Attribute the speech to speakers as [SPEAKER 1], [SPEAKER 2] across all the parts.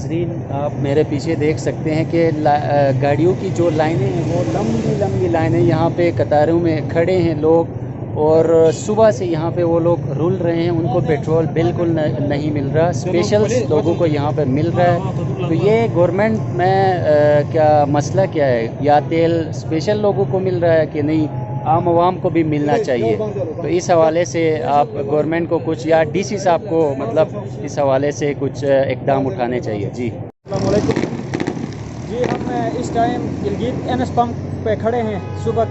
[SPEAKER 1] नाजरीन आप मेरे पीछे देख सकते हैं कि गाड़ियों की जो लाइनें हैं वो लंबी लंबी लाइनें, यहाँ पे कतारों में खड़े हैं लोग, और सुबह से यहाँ पे वो लोग रुल रहे हैं। उनको पेट्रोल बिल्कुल नहीं मिल रहा, स्पेशल लोगों को यहाँ पे मिल रहा है। तो ये गवर्नमेंट में क्या मसला क्या है? या तेल स्पेशल लोगों को मिल रहा है कि नहीं, आम आवाम को भी मिलना चाहिए? तो इस हवाले से आप गवर्नमेंट को कुछ, या डीसी साहब को मतलब इस हवाले से कुछ इकदाम उठाने चाहिए। जी
[SPEAKER 2] अस्सलाम वालेकुम जी, हम इस टाइम गिलगित एनएस पंप पे खड़े हैं। सुबह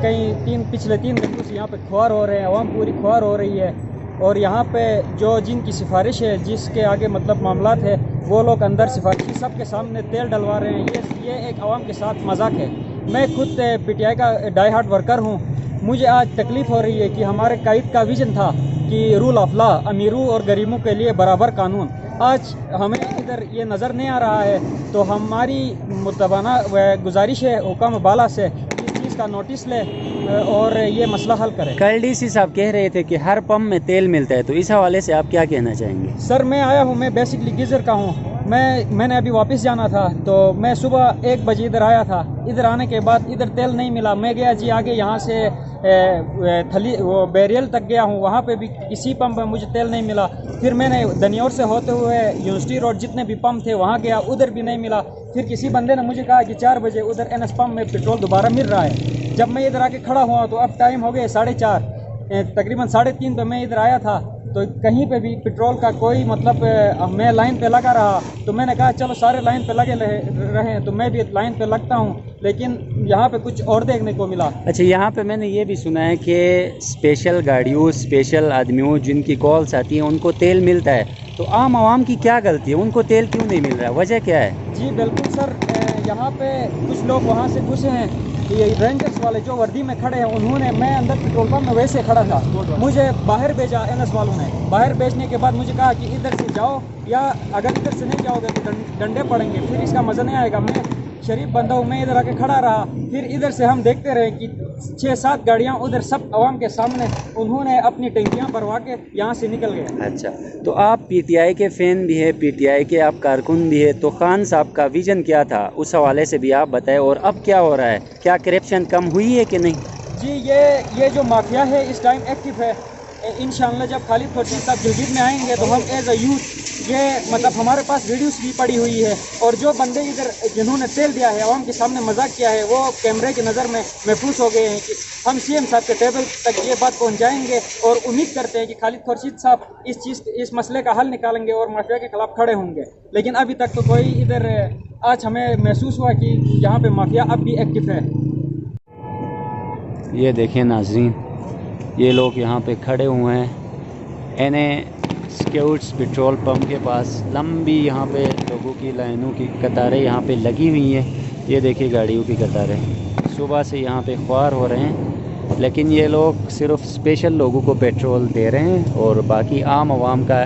[SPEAKER 2] पिछले 3 घंटों से यहाँ पे खुआर हो रहे हैं, आवाम पूरी खुआर हो रही है। और यहाँ पे जो जिनकी सिफारिश है, जिसके आगे मतलब मामलात है, वो लोग अंदर सिफारिशी सबके सामने तेल डलवा रहे हैं। ये एक आवाम के साथ मजाक है। मैं खुद पीटीआई का डाई हार्ड वर्कर हूँ। मुझे आज तकलीफ़ हो रही है कि हमारे कायद का विजन था कि रूल ऑफ लॉ, अमीरों और गरीबों के लिए बराबर कानून, आज हमें इधर ये नज़र नहीं आ रहा है। तो हमारी मुतबाना गुजारिश है हुकाम बाला से इस चीज़ का नोटिस ले और ये मसला हल करें।
[SPEAKER 1] कल डीसी साहब कह रहे थे कि हर पंप में तेल मिलता है, तो इस हवाले से आप क्या कहना चाहेंगे?
[SPEAKER 2] सर मैं आया हूँ, मैं बेसिकली गीज़र का हूँ। मैंने अभी वापस जाना था, तो मैं सुबह 1 बजे इधर आया था। इधर आने के बाद इधर तेल नहीं मिला। मैं गया जी आगे, यहाँ से वो बैरियल तक गया हूँ, वहाँ पे भी किसी पंप में मुझे तेल नहीं मिला। फिर मैंने दनियोर से होते हुए यूनिवर्सिटी रोड जितने भी पंप थे वहाँ गया, उधर भी नहीं मिला। फिर किसी बंदे ने मुझे कहा कि 4 बजे उधर एनएस पंप में पेट्रोल दोबारा मिल रहा है। जब मैं इधर आके खड़ा हुआ तो अब टाइम हो गया 4:30, तकरीबन 3:30 पे मैं इधर आया था, तो कहीं पे भी पेट्रोल का कोई मतलब मैं लाइन पे लगा रहा। तो मैंने कहा चलो सारे लाइन पे लगे रहे, तो मैं भी लाइन पे लगता हूँ, लेकिन यहाँ पे कुछ और देखने को मिला।
[SPEAKER 1] अच्छा, यहाँ पे मैंने ये भी सुना है कि स्पेशल गाड़ियों, स्पेशल आदमियों जिनकी कॉल्स आती हैं उनको तेल मिलता है, तो आम आवाम की क्या गलती है? उनको तेल क्यों नहीं मिल रहा है? वजह क्या है?
[SPEAKER 2] जी बिल्कुल सर, यहाँ पे कुछ लोग वहाँ से घुसे हैं, ये रेंजर्स वाले जो वर्दी में खड़े हैं, उन्होंने, मैं अंदर पेट्रोल पंप में वैसे खड़ा था, मुझे बाहर भेजा एनएस वालों ने। बाहर भेजने के बाद मुझे कहा कि इधर से जाओ, या अगर इधर से नहीं जाओगे तो डंडे पड़ेंगे, फिर इसका मज़ा नहीं आएगा। मैं शरीफ बंदा हूँ, मैं इधर आके खड़ा रहा। फिर इधर से हम देखते रहे कि 6-7 गाड़ियाँ उधर सब आवाम के सामने, उन्होंने अपनी टंकियाँ भरवा के यहाँ से निकल गए।
[SPEAKER 1] अच्छा, तो आप पीटीआई के फ़ैन भी है, पीटीआई के आप कारकुन भी है, तो खान साहब का विजन क्या था, उस हवाले से भी आप बताएं। और अब क्या हो रहा है? क्या करप्शन कम हुई है कि नहीं?
[SPEAKER 2] जी ये जो माफिया है इस टाइम एक्टिव है। इंशाअल्लाह जब खालिद खुर्शीद साहब गिलगित में आएंगे तो हम एज अ यूथ, ये मतलब हमारे पास वीडियोस भी पड़ी हुई है, और जो बंदे इधर जिन्होंने तेल दिया है, आवाम के सामने मजाक किया है, वो कैमरे की नज़र में महफूज हो गए हैं कि हम सीएम साहब के टेबल तक ये बात पहुंचाएंगे, और उम्मीद करते हैं कि खालिद खुर्शीद साहब इस मसले का हल निकालेंगे और माफिया के खिलाफ खड़े होंगे। लेकिन अभी तक तो कोई इधर, आज हमें महसूस हुआ कि यहाँ पे माफिया अब भी एक्टिव है।
[SPEAKER 1] ये देखें नाज़रीन, ये लोग यहाँ पे खड़े हुए हैं एनए स्क्यूट्स पेट्रोल पंप के पास। लंबी यहाँ पे लोगों की लाइनों की कतारें यहाँ पे लगी हुई हैं। ये देखिए गाड़ियों की कतारें, सुबह से यहाँ पे ख्वार हो रहे हैं, लेकिन ये लोग सिर्फ स्पेशल लोगों को पेट्रोल दे रहे हैं, और बाकी आम आवाम का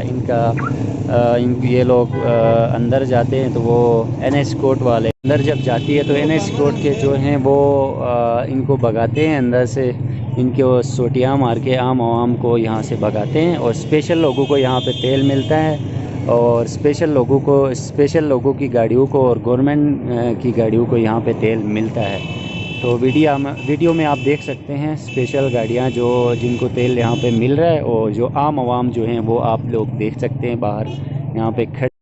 [SPEAKER 1] ये लोग अंदर जाते हैं तो वो एनएस कोर्ट वाले अंदर जब जाती है तो एनएस कोर्ट के जो हैं वो इनको भगाते हैं अंदर से, इनको सोटियाँ मार के आम आवाम को यहाँ से भगाते हैं। और स्पेशल लोगों को यहाँ पे तेल मिलता है, और स्पेशल लोगों की गाड़ियों को और गवर्नमेंट की गाड़ियों को यहाँ पे तेल मिलता है। तो वीडियो में आप देख सकते हैं स्पेशल गाड़ियाँ जिनको तेल यहाँ पे मिल रहा है, और जो आम आवाम जो हैं वो आप लोग देख सकते हैं बाहर यहाँ पे खड़े।